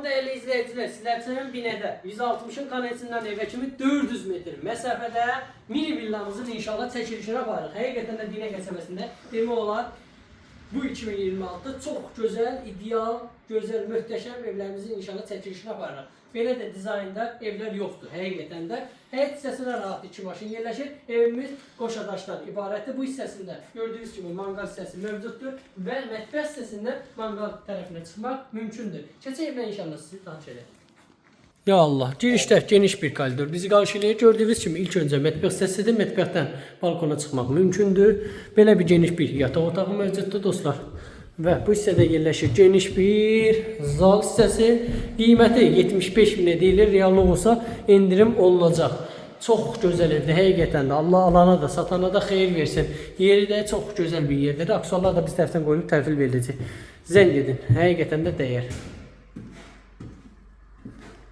Değerli izleyiciler, sizlerden binede 160'ın kanesinden eve kimi 400 metre mesafede mini villamızın inşallah çekilişine varıq. Həqiqətən də Binə qəsəbəsində demək olar bu 2026 çok güzel, ideal, güzel, möhtəşəm evlərimizin inşallah çəkilişine varıq. Belə də dizaynda evlər yoxdur. Həqiqətən də həyət hissəsində rahat 2 maşın yerləşir. Evimiz qoşadaşdan ibarətdir. Bu hissəsində gördüyünüz kimi mangal hissəsi mövcuddur və mətbəx hissəsində mangal tərəfinə çıxmaq mümkündür. Keçək evlə inşallah sizi tanış edək. Ya Allah, girişdə geniş bir koridor bizi qarşılayır. Gördüyünüz kimi ilk öncə mətbəx hissəsidir. Mətbəxdən balkona çıxmaq mümkündür. Belə bir geniş bir yataq otağı mövcuddur dostlar. Və bu hissədə yerləşir geniş bir zal hissəsi. Qiyməti 75 min deyilir. Reallıq olsa endirim olunacaq. Çox gözəl evdir həqiqətən də. Allah alana da satana da xeyir versin. Yeri də çox gözəl bir yerdir. Aksuallar da biz tərəfdən qoyulub təhvil veriləcək. Zəng edin. Həqiqətən də dəyər.